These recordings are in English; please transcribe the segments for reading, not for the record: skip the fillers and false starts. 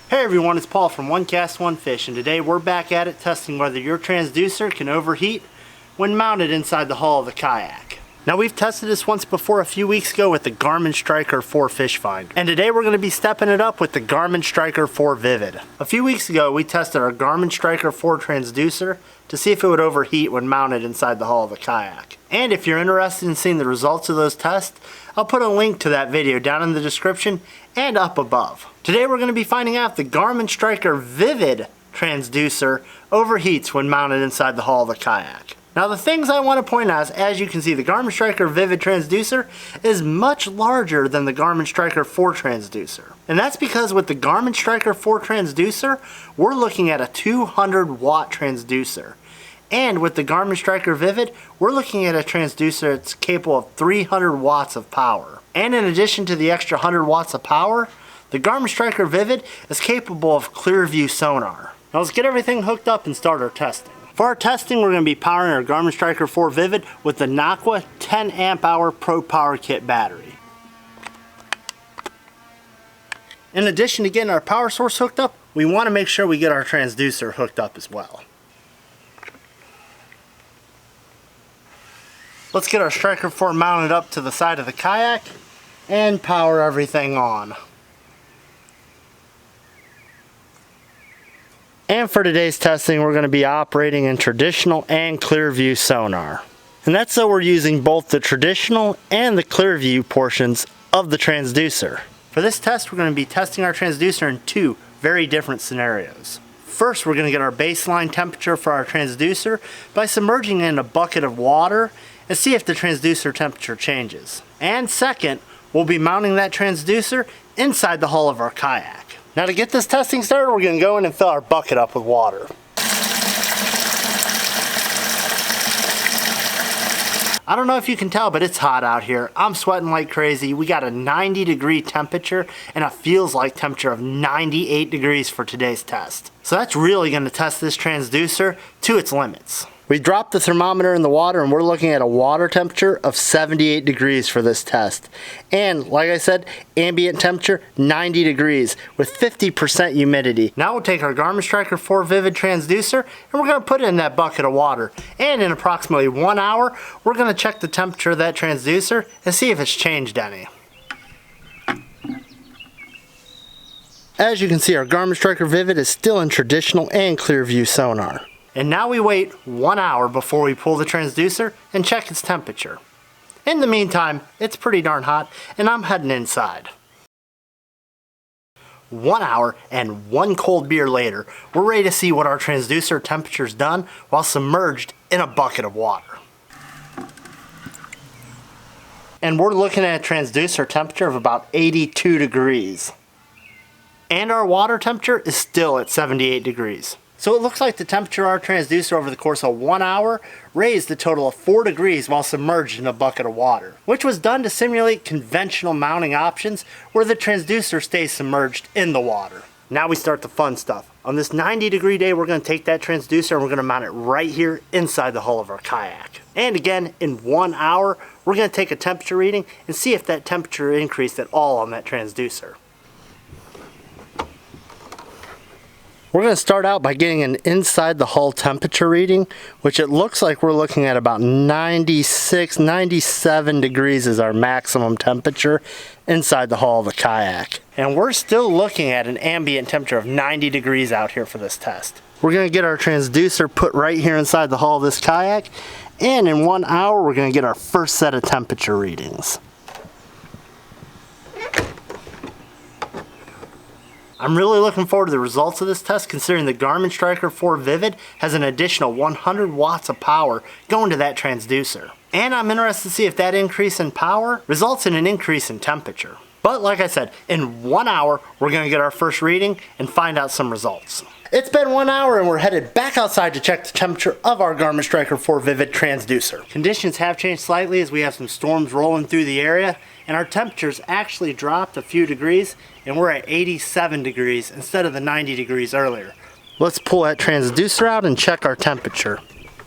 Hey everyone, it's Paul from One Cast One Fish, and today we're back at it testing whether your transducer can overheat when mounted inside the hull of the kayak. Now we've tested this once before a few weeks ago with the Garmin Striker 4 Fishfinder, and today we're going to be stepping it up with the Garmin Striker 4 Vivid. A few weeks ago we tested our Garmin Striker 4 transducer to see if it would overheat when mounted inside the hull of a kayak. And if you're interested in seeing the results of those tests, I'll put a link to that video down in the description and up above. Today we're going to be finding out if the Garmin Striker Vivid transducer overheats when mounted inside the hull of a kayak. Now the things I want to point out is, as you can see, the Garmin Striker Vivid transducer is much larger than the Garmin Striker 4 transducer. And that's because with the Garmin Striker 4 transducer, we're looking at a 200 watt transducer. And with the Garmin Striker Vivid, we're looking at a transducer that's capable of 300 watts of power. And in addition to the extra 100 watts of power, the Garmin Striker Vivid is capable of clear view sonar. Now let's get everything hooked up and start our testing. For our testing, we're going to be powering our Garmin Striker 4 Vivid with the Naqua 10 amp hour Pro Power Kit battery. In addition to getting our power source hooked up, we want to make sure we get our transducer hooked up as well. Let's get our Striker 4 mounted up to the side of the kayak and power everything on. And for today's testing, we're going to be operating in traditional and clear view sonar. And that's so we're using both the traditional and the clear view portions of the transducer. For this test, we're going to be testing our transducer in two very different scenarios. First, we're going to get our baseline temperature for our transducer by submerging it in a bucket of water and see if the transducer temperature changes. And second, we'll be mounting that transducer inside the hull of our kayak. Now to get this testing started, we're going to go in and fill our bucket up with water. I don't know if you can tell, but it's hot out here. I'm sweating like crazy. We got a 90-degree temperature and a feels like temperature of 98 degrees for today's test. So that's really going to test this transducer to its limits. We dropped the thermometer in the water and we're looking at a water temperature of 78 degrees for this test. And like I said, ambient temperature 90 degrees with 50% humidity. Now we'll take our Garmin Striker 4 Vivid transducer and we're going to put it in that bucket of water. And in approximately 1 hour, we're going to check the temperature of that transducer and see if it's changed any. As you can see, our Garmin Striker Vivid is still in traditional and clear view sonar. And now we wait 1 hour before we pull the transducer and check its temperature. In the meantime, it's pretty darn hot and I'm heading inside. 1 hour and one cold beer later, we're ready to see what our transducer temperature's done while submerged in a bucket of water. And we're looking at a transducer temperature of about 82 degrees. And our water temperature is still at 78 degrees. So it looks like the temperature of our transducer over the course of 1 hour raised a total of 4 degrees while submerged in a bucket of water, which was done to simulate conventional mounting options where the transducer stays submerged in the water. Now we start the fun stuff. On this 90-degree day, we're going to take that transducer and we're going to mount it right here inside the hull of our kayak. And again, in 1 hour, we're going to take a temperature reading and see if that temperature increased at all on that transducer. We're going to start out by getting an inside the hull temperature reading, which it looks like we're looking at about 96, 97 degrees is our maximum temperature inside the hull of the kayak. And we're still looking at an ambient temperature of 90 degrees out here for this test. We're going to get our transducer put right here inside the hull of this kayak, and in 1 hour we're going to get our first set of temperature readings. I'm really looking forward to the results of this test, considering the Garmin Striker 4 Vivid has an additional 100 watts of power going to that transducer. And I'm interested to see if that increase in power results in an increase in temperature. But like I said, in 1 hour, we're going to get our first reading and find out some results. It's been 1 hour and we're headed back outside to check the temperature of our Garmin Striker 4 Vivid transducer. Conditions have changed slightly as we have some storms rolling through the area, and our temperatures actually dropped a few degrees and we're at 87 degrees instead of the 90 degrees earlier. Let's pull that transducer out and check our temperature.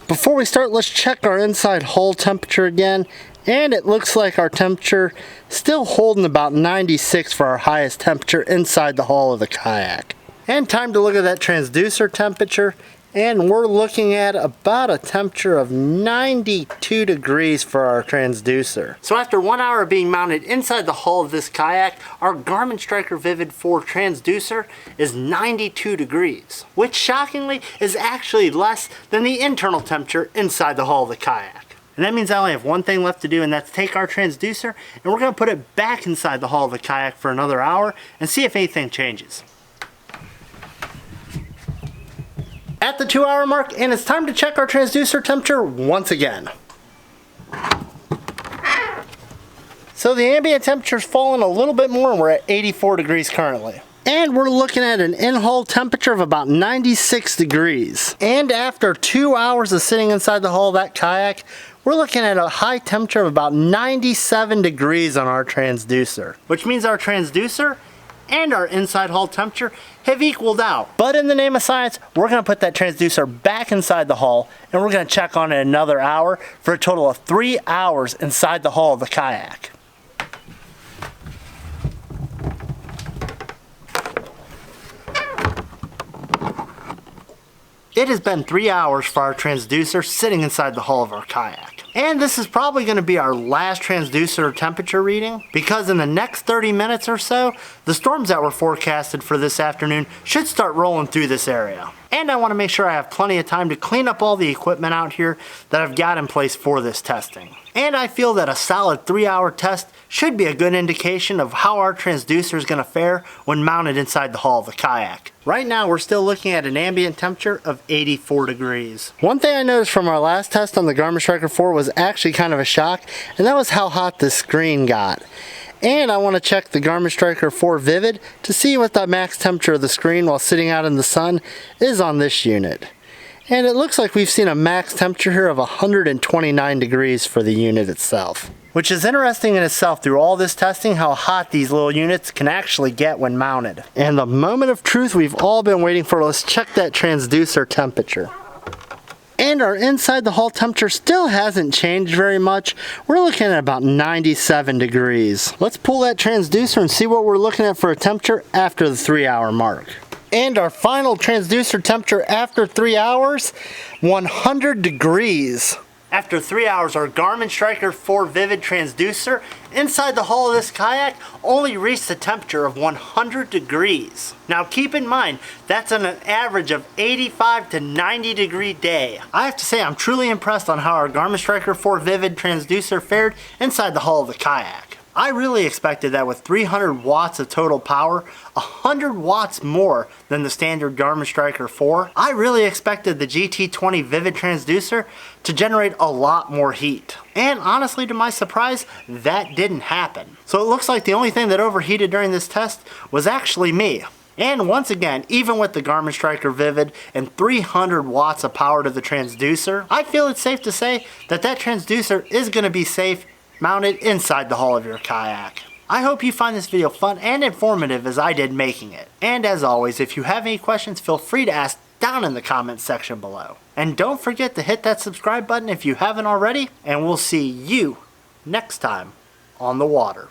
Before we start, let's check our inside hull temperature again, and it looks like our temperature still holding about 96 for our highest temperature inside the hull of the kayak. And time to look at that transducer temperature. And we're looking at about a temperature of 92 degrees for our transducer. So after 1 hour of being mounted inside the hull of this kayak, our Garmin Striker Vivid 4 transducer is 92 degrees, which shockingly is actually less than the internal temperature inside the hull of the kayak. And that means I only have one thing left to do, and that's take our transducer and we're going to put it back inside the hull of the kayak for another hour and see if anything changes. At the 2 hour mark, and it's time to check our transducer temperature once again. So the ambient temperature's fallen a little bit more and we're at 84 degrees currently. And we're looking at an in-hull temperature of about 96 degrees. And after 2 hours of sitting inside the hull of that kayak, we're looking at a high temperature of about 97 degrees on our transducer. Which means our transducer and our inside hull temperature have equaled out. But in the name of science, we're going to put that transducer back inside the hull and we're going to check on it another hour for a total of 3 hours inside the hull of the kayak. It has been 3 hours for our transducer sitting inside the hull of our kayak. And this is probably going to be our last transducer temperature reading, because in the next 30 minutes or so, the storms that were forecasted for this afternoon should start rolling through this area. And I want to make sure I have plenty of time to clean up all the equipment out here that I've got in place for this testing. And I feel that a solid 3 hour test should be a good indication of how our transducer is going to fare when mounted inside the hull of the kayak. Right now we're still looking at an ambient temperature of 84 degrees. One thing I noticed from our last test on the Garmin Striker 4 was actually kind of a shock, and that was how hot the screen got. And I want to check the Garmin Striker 4 Vivid to see what the max temperature of the screen while sitting out in the sun is on this unit. And it looks like we've seen a max temperature here of 129 degrees for the unit itself. Which is interesting in itself through all this testing, how hot these little units can actually get when mounted. And the moment of truth we've all been waiting for, let's check that transducer temperature. And our inside the hull temperature still hasn't changed very much. We're looking at about 97 degrees. Let's pull that transducer and see what we're looking at for a temperature after the 3 hour mark. And our final transducer temperature after 3 hours, 100 degrees. After 3 hours, our Garmin Striker 4 Vivid transducer inside the hull of this kayak only reached a temperature of 100 degrees. Now keep in mind, that's on an average of 85 to 90 degree day. I have to say I'm truly impressed on how our Garmin Striker 4 Vivid transducer fared inside the hull of the kayak. I really expected that with 300 watts of total power, 100 watts more than the standard Garmin Striker 4, I really expected the GT20 Vivid transducer to generate a lot more heat. And honestly, to my surprise, that didn't happen. So it looks like the only thing that overheated during this test was actually me. And once again, even with the Garmin Striker Vivid and 300 watts of power to the transducer, I feel it's safe to say that that transducer is going to be safe mounted inside the hull of your kayak. I hope you find this video fun and informative as I did making it. And as always, if you have any questions, feel free to ask down in the comments section below. And don't forget to hit that subscribe button if you haven't already, and we'll see you next time on the water.